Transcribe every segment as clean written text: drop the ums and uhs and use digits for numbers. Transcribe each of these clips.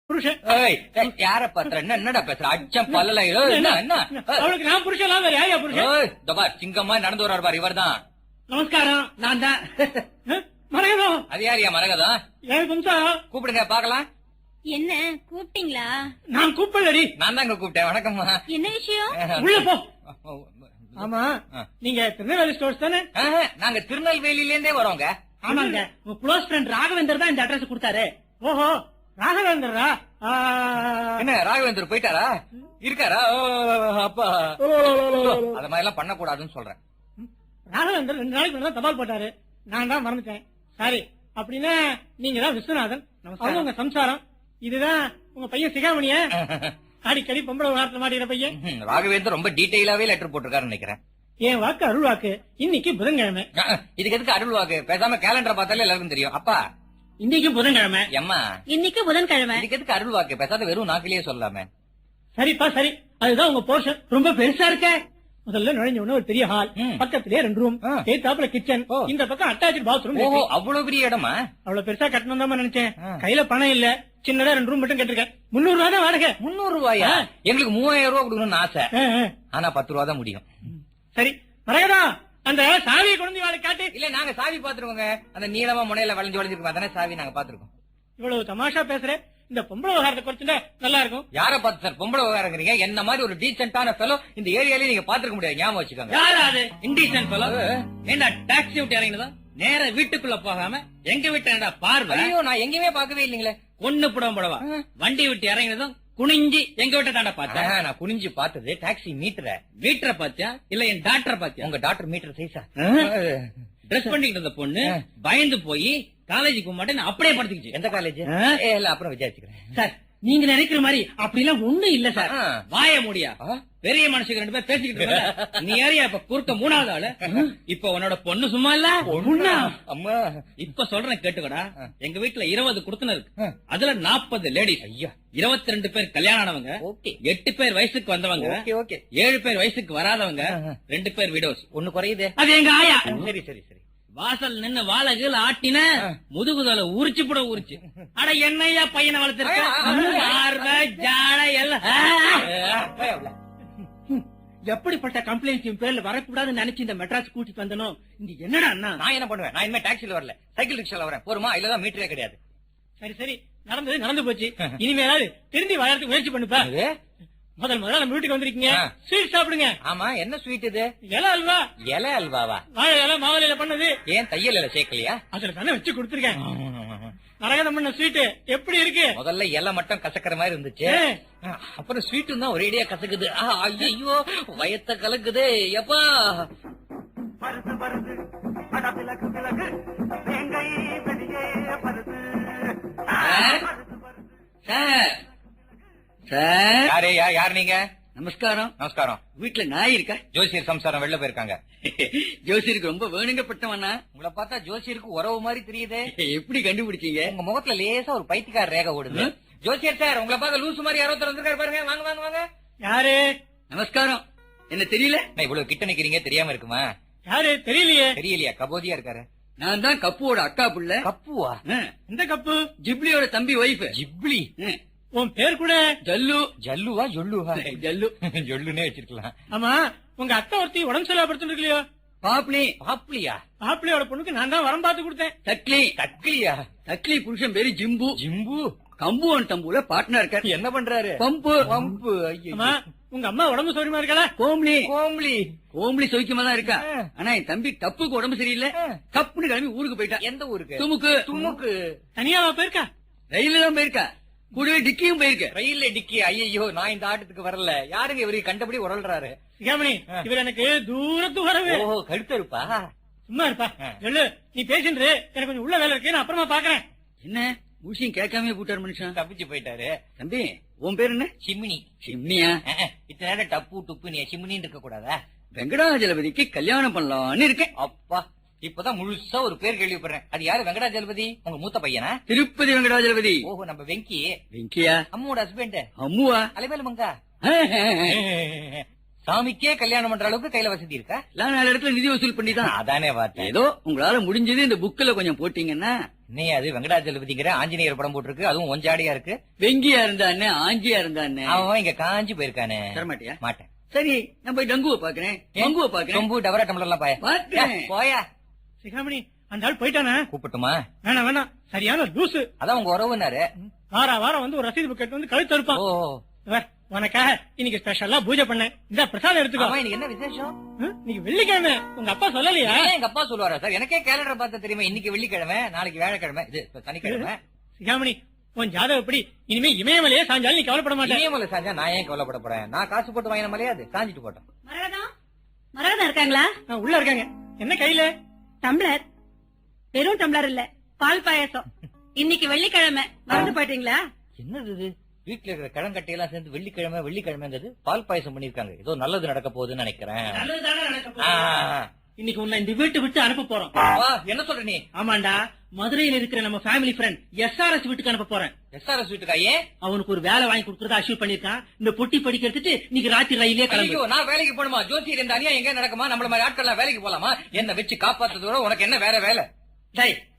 புருஷன். யார பாத்துற என்னடா பேசுற அச்சம் பல்லல என்ன அவளுக்கு நான் புருஷன் வேற யாரையா புருஷன்? சிங்கமா நடந்து வர்றாரு பாரு இவர்தான். நமஸ்காரம். நான் தான். மரகதம். அது யாரியா மரகதம்? எனக்கு சம்சாரம். கூப்பிடுங்க பாக்கலாம். என்ன கூப்பிட்டீங்களா? நான் கூப்பிடலடி. நான் தாங்க கூப்பிட்டேன். வணக்கம்மா. என்ன விஷயம்? உள்ள போ. ஆமா, நீங்க திருநெல்வேலி ஸ்டோர்ஸ் தானே? நாங்க திருநெல்வேலியில இருந்தே வரோங்க. ஆமாங்க, உங்க க்ளோஸ் ஃப்ரெண்ட் ராகவேந்தர் தான் இந்த அட்ரஸ் கொடுத்தாரு. ஓஹோ, ராகவேந்தரா? என்ன ராகவேந்தர் போயிட்டாரா? இருக்காரா? அப்பா அத மாதிரி எல்லாம் பண்ண கூடாதுன்னு சொல்றேன். ராகவேந்தர் 2 நாளைக்கு முன்னாடி தபால் போட்டாரு, நான் தான் மறந்துட்டேன். சாரி. அப்படின்னா நீங்க தான் விஸ்வநாதன், அவங்க உங்க சம்சாரம். இதுதான் உங்க பையன் சிகாமணிய அடிக்கடி பொம்பளை வார்த்தை மாட்டிக்கிற பையன். ராகவேந்தர் ரொம்ப டீடைலாவே லெட்டர் போட்டிருக்காரு நினைக்கிறேன். என் வாக்கு அருள் வாக்கு. இன்னைக்கு புதன்கிழமை. இதுக்கு எதுக்கு அருள் வாக்கு? பேசாம கேலண்டர் பார்த்தாலே எல்லாருக்கும் தெரியும். அப்பா இன்னைக்கு புதன்கிழமை. எம்மா இன்னைக்கு புதன்கிழமை. இதுக்கு எதுக்கு அருள் வாக்கு? பேசாத வெறும் நாக்கிலேயே சொல்லாமே. சரிப்பா சரி, அதுதான் உங்க போர்ஷன். ரொம்ப பெருசா இருக்க. முதல்ல நுழைஞ்ச உடனே ஒரு பெரிய ஹால், பக்கத்திலே 2 ரூம், ஏத்தாப்புல கிச்சன், இந்த பக்கம் அட்டாச் பாத்ரூம். ஓஹோ, அவ்வளவு பெரிய இடமா? அவ்வளவு பெருசா கட்டணும் தான் நினைச்சேன். கையில பணம் இல்ல, சின்னதா 2 ரூம் மட்டும் கட்டிருக்கேன். 300 ரூபா தான் வாடகை. 300 ரூபாயா? எங்களுக்கு 3000 ரூபாய் கொடுக்கணும்னு ஆசை. ஆனா 10 ரூபா தான் முடியும். சரி மரகதா, அந்த சாவியை கொண்டு வாழை காட்டு. இல்ல நாங்க சாவி பாத்துருக்கோங்க. அந்த நீளமா முனையில வளைஞ்சு வளைஞ்சிருக்கோம், அதானே சாவி நாங்க பாத்துருக்கோம். இவ்வளவு தமாஷா பேசுற, இந்த பொம்பளை விவகாரத்தை குறைச்சுட்டா நல்லா இருக்கும். யார பார்த்து சார் பொம்பளை விவகாரங்கிறீங்க? என்ன மாதிரி ஒரு டீசென்டான ஃபெலோ இந்த ஏரியாலே நீங்க பாத்துருக்க முடியாது. ஞாபகம் வச்சுக்கோங்க. யாராவது இன்டீசென்ட் ஃபெலோ? ஏண்டா டாக்ஸி விட்டு இறங்கினதா நேர வீட்டுக்குள்ள போகாம எங்க வீட்டு என்னடா பார்வை? ஐயோ, நான் எங்கேயுமே பார்க்கவே இல்லீங்களே. கொன்னு புடவா வண்டி விட்டு இறங்கினதும் குனிஞ்சி எங்க வீட்டை தாண்டா பார்த்தேன். நான் குனிஞ்சு பார்த்தது டாக்ஸி மீட்டரை பாத்தியா இல்ல என் டாக்டரை பாத்தியா? உங்க டாக்டர் மீட்டர் சைஸா? ட்ரெஸ் பண்ணிட்டு இருந்த பொண்ணு பயந்து போய் காலேஜுக்கு மாட்டேன் அப்படியே படுத்துக்கிச்சு. எந்த காலேஜ்? இல்ல அப்புறம் விசாரிச்சுக்கிறேன் சார். நீங்க நினைக்கிற மாதிரி அப்படிலாம் ஒண்ணும் இல்ல சார். வாய முடியா பெரிய மனுஷங்க 2 பேர் பேசிக்கிட்டு இருக்காங்க. நீ ஏரியா இப்ப குறுக்க 3வது ஆளு. இப்ப உன்னோட பொண்ணு சும்மா இல்ல. அம்மா இப்ப சொல்றேன் கேட்டுக்கடா. எங்க வீட்டுல 20 குடுத்தன இருக்கு. அதுல 40 லேடிஸ். ஐயா, 22 பேர் கல்யாணம் ஆனவங்க, 8 பேர் வயசுக்கு வந்தவங்க, 7 பேர் வயசுக்கு வராதவங்க, 2 பேர் விடோஸ். ஒண்ணு குறையுது. அது எங்க ஆயா. சரி சரி சரி. வாசல் நின்னு வாழகுல ஆட்டின முதுகுதல உரிச்சு போட உரிச்சு. அட என்னையா பையனை வளர்த்திருக்க? எப்படிப்பட்ட கம்ப்ளைண்ட் பேர்ல வரக்கூடாதுன்னு நினைச்சு இந்த மெட்ராஸ் கூட்டிட்டு வந்தனும். இங்க என்னடா அண்ணா? நான் என்ன பண்ணுவேன்? நான் இனிமே டாக்ஸில வரல, சைக்கிள் ரிக்ஷால வரேன். போருமா? இல்லதான் மீட்டரே கிடையாது. சரி சரி, நடந்தது நடந்து போச்சு. இனிமேலாவது திரும்பி வளர்த்து முயற்சி பண்ணுப்பா. முதல்ல நம்ம வீட்டுக்கு வந்திருக்கீங்க, ஸ்வீட் சாப்பிடுங்க. ஆமா, என்ன ஸ்வீட் இது? இலை அல்வா. இலை அல்வாவா? வாழை இலை மாவலையில பண்ணது. ஏன் தையல் இலை சேர்க்கலையா? அதுல தானே வச்சு கொடுத்துருக்கேன். மரகதம் பண்ண ஸ்வீட் எப்படி இருக்கு? முதல்ல இலை மட்டும் கசக்கிற மாதிரி இருந்துச்சு, அப்புறம் ஸ்வீட்டும் தான் ஒரேடியா கசக்குது. ஐயோ, வயத்த கலக்குது. எப்பா சார். யார் நீங்க? நமஸ்காரம். நமஸ்காரம். வீட்டுல நாய் இருக்கா? ஜோசியர் சம்சாரம் வெளில போயிருக்காங்க. ஜோசியருக்கு ரொம்ப வேணுங்கப்பட்டவனா? உங்களை பார்த்தா ஜோசியருக்கு உறவு மாதிரி தெரியுது. எப்படி கண்டுபிடிச்சீங்க? உங்க முகத்துல லேசா ஒரு பைத்தியக்கார ரேகை ஓடுது. ஜோசியர் சார், உங்களை பார்க்க லூசு மாதிரி யாரோ வந்திருக்காரு பாருங்க. வாங்க வாங்க வாங்க. யாரு? நமஸ்காரம். என்ன தெரியல? நான் இவ்வளவு கிட்ட நிக்கிறீங்க, தெரியாம இருக்குமா? யாரு தெரியலையே. தெரியலையா? கபோதியா இருக்காரு. நான் தான் கப்புவோட அக்கா புள்ள. கப்புவா? இந்த கப்பு ஜிப்லியோட தம்பி வைஃப். ஜிப்லி? உன் பேர் கூட ஜல்லு. ஜல்லுவா ஜொல்லுவா? ஜல்லு. ஜொல்லுனே வச்சிருக்கலாம். ஆமா, உங்க அத்தை ஒருத்தி உடம்பு சரியாப்படுத்து இருக்கலையோ? பாப்ளி. பாப்ளியா? பாப்ளியோட பொண்ணுக்கு நான் தான் வரம் பார்த்து கொடுத்தேன். தக்லி. தக்லியா? தக்லி புருஷன் பேரு ஜிம்பு. ஜிம்பு? கம்புவன் தம்புல பார்ட்னர் இருக்காரு. என்ன பண்றாரு? பம்பு. பம்பு. ஆமா, உங்க அம்மா உடம்பு சௌரியமா இருக்கா? கோம்லி. கோம்லி? கோம்லி சௌக்கியமா தான் இருக்கா. ஆனா என் தம்பி டப்புக்கு உடம்பு சரியில்லை, கப்புன்னு கிளம்பி ஊருக்கு போயிட்டா. எந்த ஊருக்கு? துமுக்கு. துமுக்கு? தனியாவா போயிருக்கா? ரயில்ல தான் போயிருக்கா, கூடவே டிக்கியும் போயிருக்க. ரயில்ல டிக்கி? ஐயோ, நான் இந்த ஆட்டத்துக்கு வரல. யாருங்க இவரு கண்டபடி உரல்றாரு? சிகாமணி, இவர் எனக்கு தூரத்து வரவு. ஓஹோ, கழுத்தருப்பா? சும்மா இருப்பா. சொல்லு, நீ பேசின்று, எனக்கு கொஞ்சம் உள்ள வேலை இருக்கு, நான் அப்புறமா பாக்குறேன். என்ன விஷயம் கேட்காம போட்டார் மனுஷன்? தப்பிச்சு போயிட்டாரு. தம்பி, உன் பேர் என்ன? சிம்னி. சிம்னியா? இத்தனை நேரம் டப்பு டுப்பு நீ சிம்னின்னு இருக்க கூடாதா? வெங்கடாஜலபதிக்கு கல்யாணம் பண்ணலாம்னு இருக்கேன். அப்பா, இப்பதான் முழுசா ஒரு பேர் கேள்விப்படுறேன். அது யாரு? வெங்கடாஜலபதி உங்க மூத்த பையனா? திருப்பதி வெங்கடாஜலபதி. ஓஹோ, நம்ம வெங்கி. வெங்கியா? அம்மாவோட ஹஸ்பண்ட். அம்முவா? அலைவேலு மங்கா. சாமிக்கே கல்யாணம் பண்ற அளவுக்கு கையில வசதி இருக்கா? 4 இடத்துல நிதி வசூல் பண்ணிதான். அதானே பார்த்தேன். ஏதோ உங்களால முடிஞ்சது இந்த புக்ல கொஞ்சம் போட்டீங்கன்னா நீ அது வெங்கடாஜலபதிங்கிற ஆஞ்சநேயர் படம் போட்டிருக்கு, அதுவும் ஒஞ்சாடியா இருக்கு. வெங்கியா இருந்தானே ஆஞ்சியா இருந்தானே. அவன் இங்க காஞ்சி போயிருக்கானே. தரமாட்டியா? மாட்டேன். சரி நான் போய் டங்குவ பாக்குறேன். டங்குவ பாக்குறேன். சொம்பு டவரா டம்ளர் எல்லாம் பாய பாக்குறேன். போயா. சிகாமணி அந்த ஆள் போயிட்டானா? கூப்பிட்டுமா? வேணாம் வேணாம், சரியான லூசு. அதான் உங்க உறவுனாரு. வாரம் வந்து ஒரு ரசீது புக் வந்து கழுத்து இருப்பான். ஓ உனக்காக இன்னைக்கு ஸ்பெஷலா பூஜை பண்ணேன். இந்த பிரசாதம் எடுத்துக்கோ. ஆமா, இன்னைக்கு என்ன விசேஷம்? நீங்க வெள்ளிக்கிழமை உங்க அப்பா சொல்லலையா? ஏன் எங்க அப்பா சொல்லுவாரா சார்? எனக்கே கேலண்டர் பார்த்தா தெரியுமா? இன்னைக்கு வெள்ளிக்கிழமை, நாளைக்கு வியாழக்கிழமை, இது சனிக்கிழமை. சிகாமணி உன் ஜாதகம் எப்படி? இனிமே இமயமலையே சாஞ்சாலும் நீ கவலைப்பட மாட்டேன். இமயமலை சாஞ்சா நான் ஏன் கவலைப்பட போறேன்? நான் காசு போட்டு வாங்கின மலையாது, சாஞ்சிட்டு போட்டோம். மரகதம் இருக்காங்களா? உள்ள இருக்காங்க. என்ன கையில? டம்ளர். வெறும் டம்ளர் இல்ல, பால் பாயாசம். இன்னைக்கு வெள்ளிக்கிழமை, மறந்து போயிட்டீங்களா? என்னது இது? வீட்டுல இருக்கிற கிழங்கட்டையெல்லாம் சேர்ந்து வெள்ளிக்கிழமைங்கிறது பால் பாயசம் பண்ணிருக்காங்க. ஏதோ நல்லது நடக்க போகுதுன்னு நினைக்கிறேன். நல்லதுதானே நடக்க போகுது. இன்னைக்கு உன்னை இந்த வீட்டு விட்டு அனுப்ப போறோம். என்ன சொல்ற நீ? ஆமாண்டா, மதுரையில இருக்கிற நம்ம ஃபேமிலி ஃப்ரெண்ட் எஸ்ஆர்எஸ் வீட்டுக்கு அனுப்ப போறேன். எஸ்ஆர்எஸ் வீட்டுக்கா? ஏன்? அவனுக்கு ஒரு வேலை வாங்கி கொடுக்கறத அச்சீவ் பண்ணிருக்கான். இந்த பொட்டி படிக்க எடுத்துட்டு நீங்க ராத்திரி ரயிலே கிளம்பி. நான் வேலைக்கு போகணுமா? ஜோசியர் இந்த அநியாயம் எங்க நடக்குமா? நம்மள மாதிரி ஆட்கள் வேலைக்கு போலாமா? என்ன வச்சு காப்பாத்துறதோட உனக்கு என்ன வேற வேலை?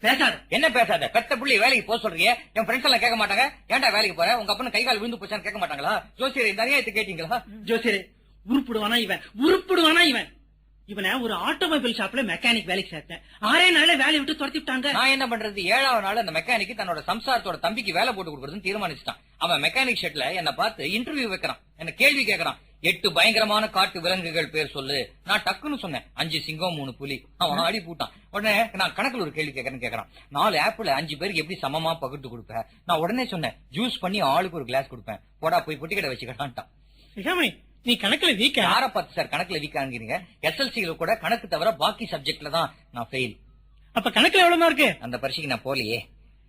பேசாத. என்ன பேசாத? பெத்த புள்ளி வேலைக்கு போக சொல்றீங்க. என் ஃப்ரெண்ட்ஸ் எல்லாம் கேட்க மாட்டாங்க. ஏன்டா வேலைக்கு போற? உங்க அப்பன கை கால் விழுந்து போச்சான்னு கேட்க மாட்டாங்களா? ஜோசியர் இந்த அநியாயத்தை கேட்டீங்களா? ஜோசியரே, உருப்பிடுவானா இவன்? இவனை ஒரு ஆட்டோமொபைல் ஷாப்ல மெக்கானிக் வேலைக்கு சேர்த்தேன். 6 நாள்ல வேலையை விட்டு துரத்தி விட்டாங்க. நான் என்ன பண்றது? 7வது நாள் அந்த மெக்கானிக் தன்னோட சம்சாரத்தோட தம்பிக்கு வேலை போட்டு கொடுக்கறதுன்னு தீர்மானிச்சிட்டான். அவன் மெக்கானிக் ஷெட்ல என்ன பார்த்து இன்டர்வியூ வைக்கிறான். என்ன கேள்வி கேட்கறான். 8 பயங்கரமான காட்டு விலங்குகள் பேர் சொல்லு. நான் டக்குன்னு சொன்னேன் 5 சிங்கம் 3 புலி. அவன் அடி பூட்டான். உடனே நான் கணக்குல ஒரு கேள்வி கேட்கறான். 4 ஆப்பிள் 5 பேருக்கு எப்படி சமமா பகிர்ந்து கொடுப்பேன்? நான் உடனே சொன்னேன் ஜூஸ் பண்ணி ஆளுக்கு ஒரு கிளாஸ் கொடுப்பேன். போடா போய் பொட்டி கடை வச்சுக்கிட்டான்ட்டான். சிகாமணி, நீ கணக்குல வீக்கா? யார பார்த்து சார் கணக்குல வீக்காங்கிறீங்க? எஸ்எல்சியில கூட கணக்கு தவிர பாக்கி சப்ஜெக்ட்ல தான் நான் ஃபெயில். அப்ப கணக்குல எவ்வளவு மார்க்கு? அந்த பரீட்சைக்கு நான் போலியே.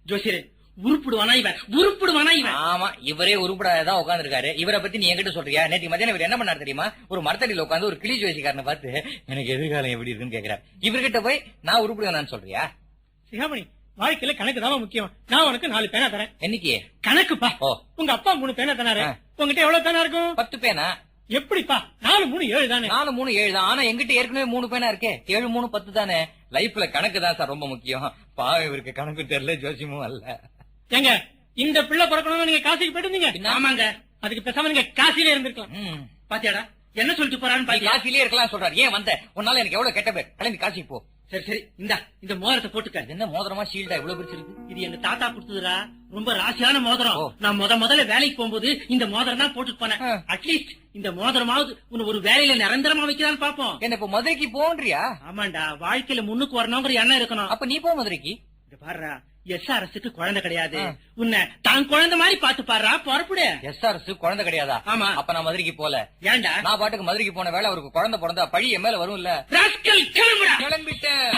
ஜோசியரே, உருப்பிடுவானா இவன்? ஆமா, இவரே உருப்படாதான் உட்காந்துருக்காரு. இவரை பத்தி நீ என்கிட்ட சொல்றியா? நேற்று மத்தியானம் இவர் என்ன பண்ணாரு தெரியுமா? ஒரு மரத்தடியில உட்காந்து ஒரு கிளி ஜோசிக்காரனை பார்த்து எனக்கு எதிர்காலம் எப்படி இருக்குன்னு கேக்குறாரு. இவர்கிட்ட போய் நான் உருப்பிடுவேன்னு சொல்றியா? சிகாமணி, வாழ்க்கையில கணக்கு தான் முக்கியம். நான் உனக்கு 4 பேனா தரேன். என்னைக்கு கணக்குப்பா? ஓ, உங்க அப்பா 3 பேனா தராரு. உங்ககிட்ட எவ்வளவு பேனா இருக்கும்? 10 பேனா. எப்படிப்பா? 4 3 7 தானே? 4 3 7 தான். ஆனா எங்கிட்ட ஏற்கனவே 3 பேனா இருக்கே. 7 3 10 தானே. லைஃப்ல கணக்கு தான் சார் ரொம்ப முக்கியம். பாவம், இவருக்கு கணக்கு தெரியல, ஜோசியமும் அல்ல. ஏங்க, இந்த பிள்ளை பிறக்கணும்னு நீங்க காசிக்கு போயிட்டு இருந்தீங்க? ஆமாங்க. அதுக்கு பேசாம நீங்க காசிலே இருந்திருக்கலாம். பாத்தியாடா என்ன சொல்லிட்டு போறான்னு? காசிலே இருக்கலாம் சொல்றாரு. ஏன் வந்த? உன்னால எனக்கு எவ்வளவு கெட்ட பேர். கிளம்பி காசிக்கு போ. சரி இந்த மோதிரத்தை போட்டுக்க. என்ன மோதிரமா ஷீல்டா இவ்வளவு பிடிச்சிருக்கு? இது எங்க தாத்தா கொடுத்ததுடா. ரொம்ப ராசியான மோதிரம். ஓ. நான் முதல்ல வேலைக்கு போகும்போது இந்த மோதிரம் தான் போட்டுட்டு போனேன். அட்லீஸ்ட் இந்த மோதிரமாவது உன்னை ஒரு வேலையில நிரந்தரமா வைக்கிறான்னு பாப்போம். என்ன இப்ப மதுரைக்கு போன்றியா? ஆமாண்டா, வாழ்க்கையில முன்னுக்கு வரணுங்கிற எண்ணம் இருக்கணும். அப்ப நீ போ மதுரைக்கு. பாருடா, எஸ்ஆர்எஸ்க்கு குழந்தை கிடையாது. உன்னை தான் குழந்தை மாதிரி பாத்து பாருடா. பொறப்புடு. எஸ்ஆர்எஸ் குழந்தை கிடையாதா? ஆமா. அப்ப நான் மதுரைக்கு போல. ஏன்டா? நான் பாட்டுக்கு மதுரைக்கு போன வேலை அவருக்கு குழந்தை பிறந்தா பழி என் மேல வரும் இல்ல. ராஸ்கல், கிளம்புடா. கிளம்பிட்டேன்.